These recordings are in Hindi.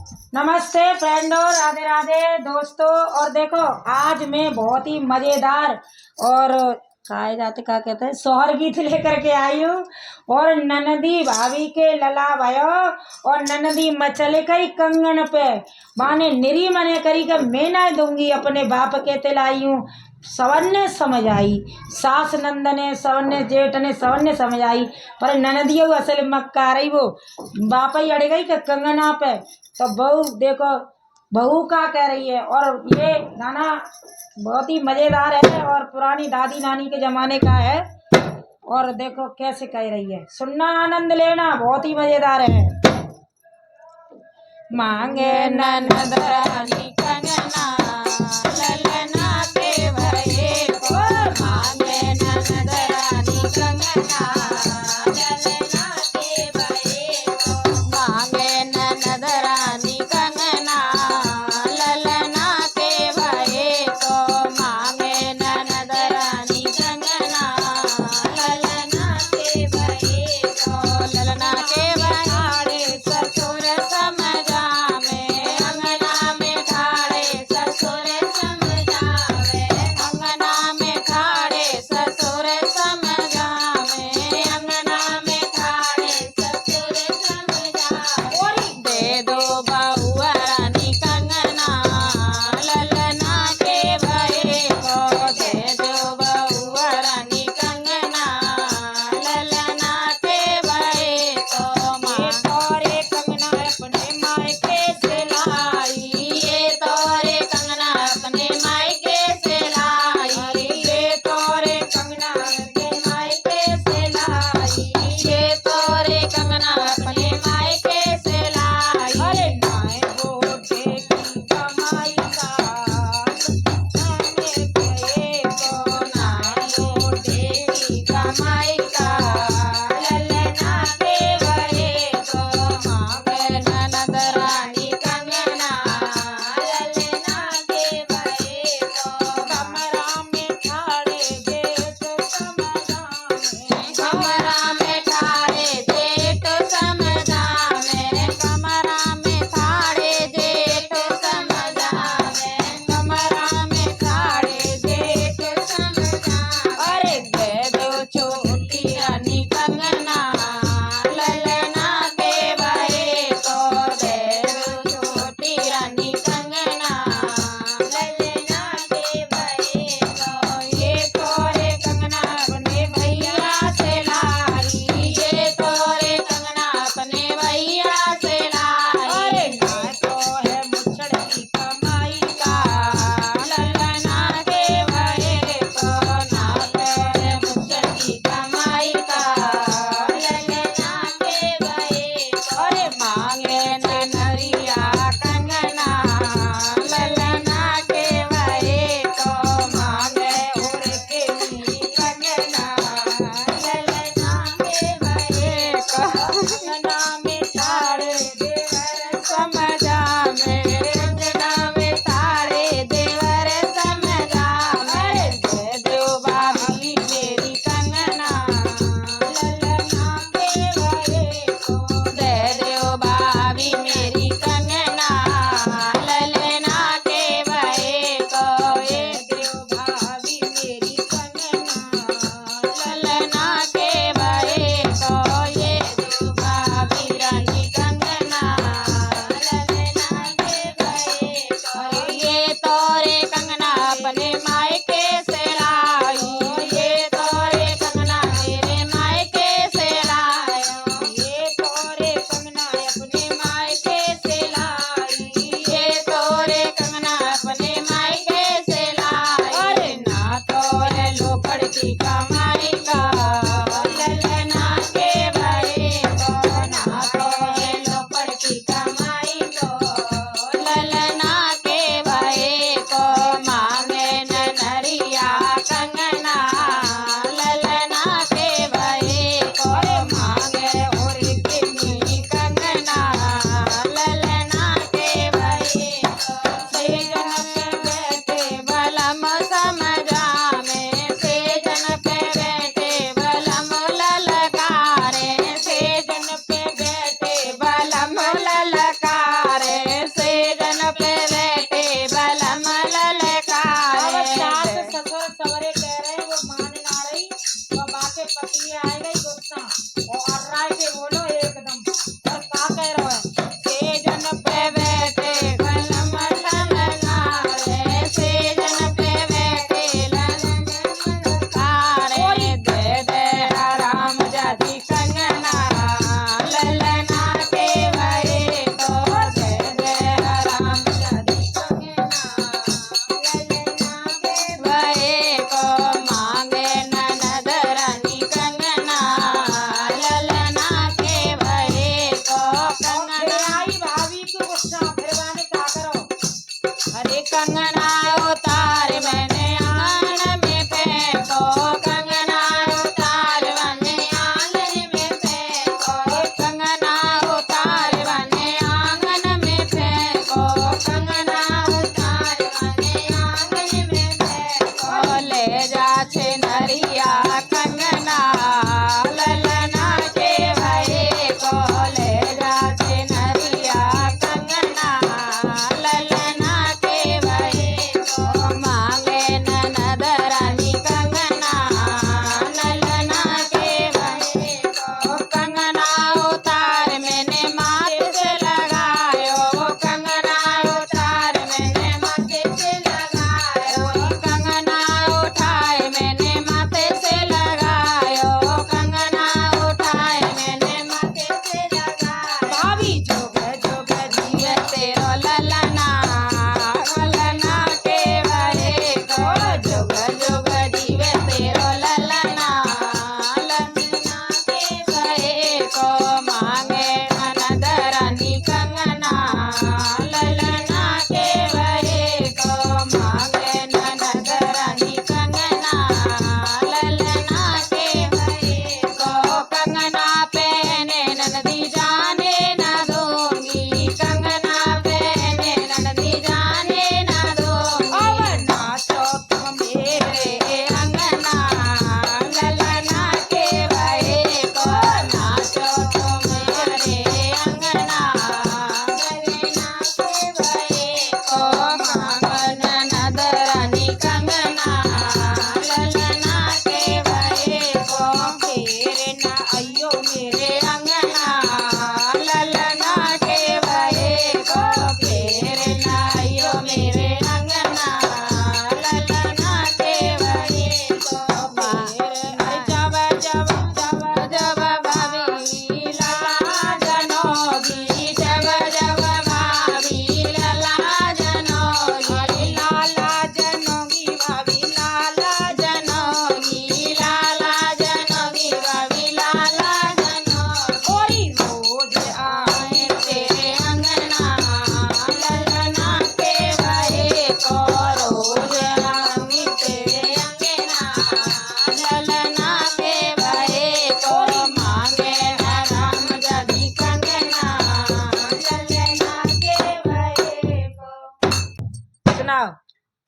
नमस्ते फ्रेंडों, राधे राधे दोस्तों। और देखो आज मैं बहुत ही मज़ेदार और खाए जाते क्या कहते हैं सोहर गीत लेकर के आई हूँ। और ननदी भाभी के लला भयो और ननदी मचले कई कंगन पे माने निरी मने करी के मैं ना दूंगी अपने बाप के तिलाई हूँ। सवन्ने समझ आई, सास नंदने सवन्ने जेठ ने सवन्ने समझ आई, पर ननदिया असल मक्का रही वो बाप ही अड़ गई के कंगना पे। तो बहू देखो बहू का कह रही है। और ये गाना बहुत ही मजेदार है और पुरानी दादी नानी के जमाने का है। और देखो कैसे कह रही है, सुनना आनंद लेना, बहुत ही मजेदार है। मांगे ननद रानी कंगना ललना के भये को, मांगे ननद रानी कंगना ललना के भये को, मांगे ननद रानी कंगना ललना के भये को, मांगे ननद रानी कंगना ललना के भये को, ललना के भये ससुर समझावे अंगना में ठाड़े ससुर समझावे, अंगना में ठाड़े ससुर समझावे, अंगना में ठाड़े ससुर समझावे। दे दो बहुआ रानी कंगना ललना के भये को, दे दो बहुआ रानी कंगना ललना के भये को, माँ तोरे कंगना अपने मायके से लाई, ये तोरे कंगना अपने मायके से लाई, ये तोरे कंगना अपने मायके से लाई, ये तोरे कंगना अपने मायके से लाई। अरे नाय बोटे की कमाई का हमें कहे को, नाय बोटे की कमाई का ललना के भये को, मांगे ननद रानी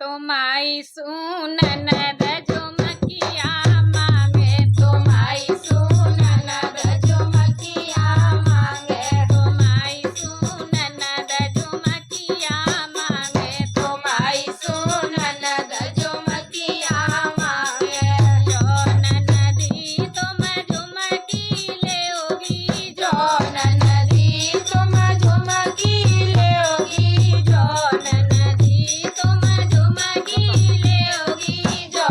तुम्हारी सुननद झुमकिया मांगे, तुम्हारी सुननद झुमकिया मांगे, तुम्हारी सुननद झुमकिया मांगे, तुम्हारी सुननद झुमकिया मांगे। जो ननदी तुम झुमकी लेओगी, जो ननदी तुम झुमकी लेओगी, जो ननदी तुम झुमकी लेओगी, जो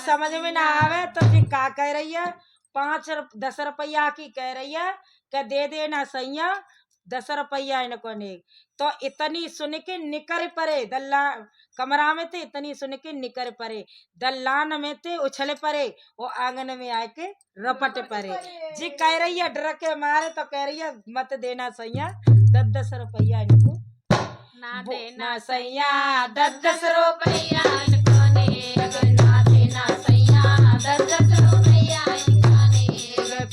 समझ में ना आवे तो जी का कह रही है, 10 रुपया की कह रही है कि दे देना सैया 10 रुपया इनको ने। तो इतनी सुन के निकर परे दल्लान कमरा में थे, इतनी सुन के निकर परे दल्लान में थे, उछल परे वो आंगन में आके रपट परे। जी कह रही है डर के मारे तो कह रही है मत देना सैया 10 रुपया इनको ना देना सैया 10 रुपया इनको ने, ना देना सैया 10 रुपया इनको ने।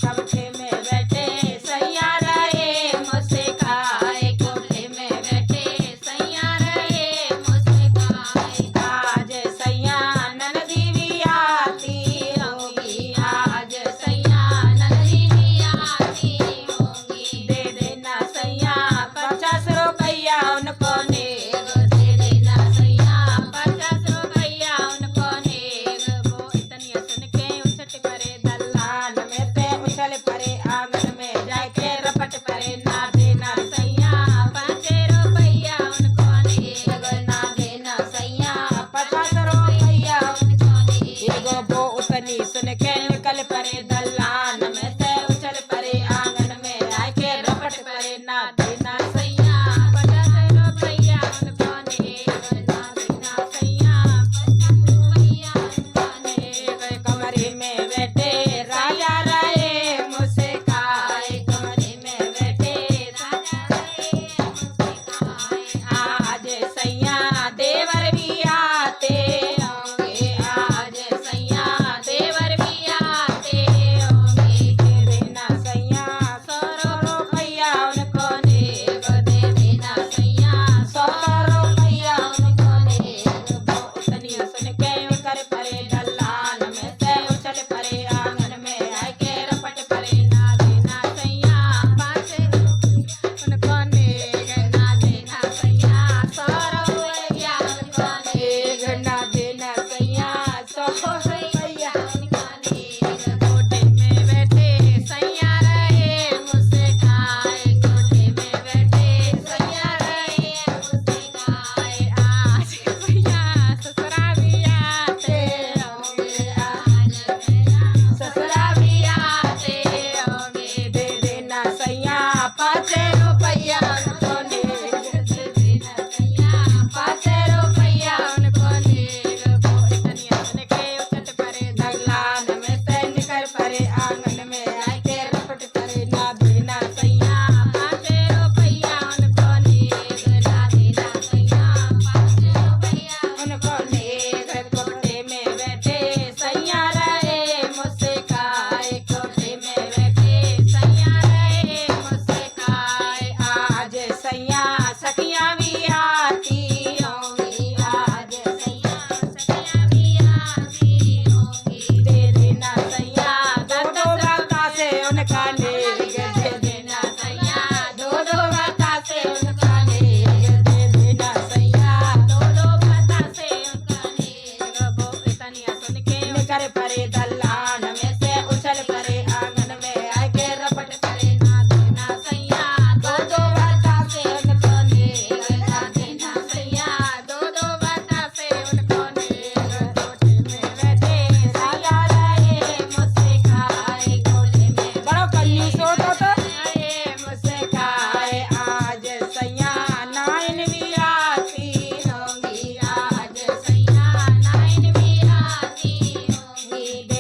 पंखे में बैठे सैया रहे मुझसे खाए, कोठे में बैठे सैया रहे मुझसे खाए। आज सैया ननदी भी आती होगी आज सैया नंदी भी आती होगी। दे देना सैया 50 रुपया उनको ने। दे देना सैया 50 रुपया उनको ने। वो इतनी सुन के उछट परे दल्लान में ते उछल परे आंगन में जाके रपट परे। ना देना सैया 5 रुपया उनको ने, ना देना सैया 50 रुपया उनको ने। एगो वो उतनी सुन के निकल परे दल्लान में ते उछल परे आंगन में आके रपट परे। ना देना सैया 50 रुपया उनको ने, ना देना सैया 50 रुपया उनको ने। कमरे में बैठे राजा रहे मुझसे खाए। कमरे में बैठे राजा रहे मुझसे खाए। आज सैया देवर भी आते होंगे। आज सैया देवर भी आते होंगे। दे देना सैया 100 रुपया उनको ने। दे देना सैया 100 रुपया उनको ने। वो उतनी सुन के कर परे दल्लान में से उछल परे आंगन में आके रपट परे। ना देना सैया 5 उनको ने, ना देना सैया 100 रुपया उनको ने। ना देना सैया 100 रुपया। कोठे में बैठे सैया रहे मुझसे खाए, कोठे में बैठे सैया रहे मुझसे खाए। आज सैया ससुरा भी आते होंगे, आज ससुरा भी आते होंगे। दे देना सैया 5 रुपया उनको ने। दे देना सैया 5 रुपया उनको ने। वो इतनी सुन के उछट परे दल्लान में से निकल परे आंगन में आके रपट परे। ना देना सैया 5 रुपया उनको ने, ना देना सैया 5 रुपया उनको ने। कोठे में बैठे सैया रहे मुझसे खाए। कोठे में बैठे सैया रहे मुझसे खाए। आज सैया सखियां भी आती होंगी। आज सैया सखियां भी आती होंगी। दे देना सैया 2 बतासे उनका ने। दे देना सैया 2 बतासे उनका ने। दे देना सैया 2 बतासे उनका ने। वो इतनी सुन के निकर परे दल्लान में से उछल परे आंगन में आके रपट परे। ना देना सैया 2 बतासे उनको ने, ना देना सैया 2 बतासे उनको ने। कोठे में बैठे सैया रहे मुझसे खाए, कोठे में बड़ो कंजूस होता तो रहे मुझसे खाए। आज सैया नाइन भी आती होंगी। आज सैया नाइन भी आती होंगी।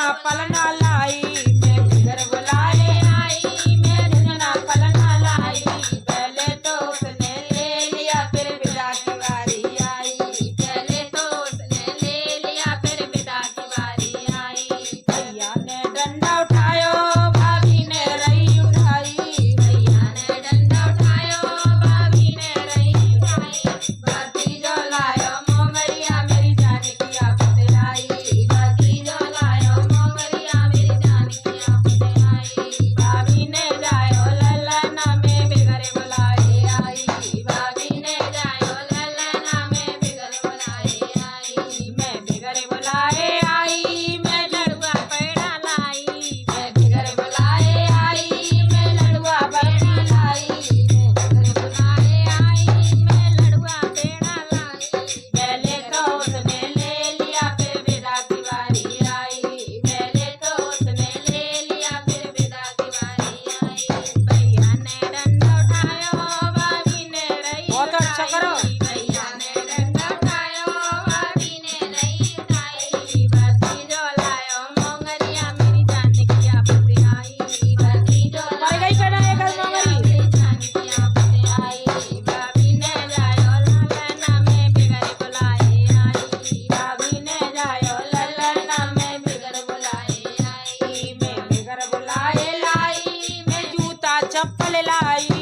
झुनझुना पलना लाई मैं बिगर बुलाए आई मैं झुनझुना पलना लाई पहले तो उसने ले लिया फिर विदा की बारी आई पहले तो उसने ले लिया फिर विदा की बारी आई भैया ने डंडा उठायो भाभी ने रही उठाई भैया ने डंडा उठायो भाभी ने रही उठाई भतीजो लायो मोंगरिया मेरी जान की आफत आई भतीजो लायो मोंगरिया मेरी जान की आफत आई भाभी ने जायो ललना में बिगड़ बुलाए आई भाभी ने जायो ललना में बिगड़ बुलाए आई मैं बिगड़ बुलाए आई मैं लड़ुआ पेड़ा लाई मैं बिगड़ बुलाए आई मैं लड़ुआ बना लाई बिगड़ बुलाए आई मैं लड़ुआ पेड़ा लाई पहले तो उसने ले लिया फिर विदा की बारी आई पहले तो उसने ले लिया फिर विदा की बारी आई भैया ने डंडा उठायो भाभी ने रही बहुत अच्छा करो। उठाई। भैया ने डंडा उठायो भाभी ने रही उठाई भतीजो लायो मोंगरिया मेरी जान की आफत आई भतीजो मर गई पेड़ा एक मोंगरी मेरी जान की आफत आई भाभी ने जायो ललना में बिगड़ बुलाए आई भाभी ने जायो ललना में बिगड़ बुलाए आई मैं बिगड़ बुलाए लाई मैं जूता चप्पल लाई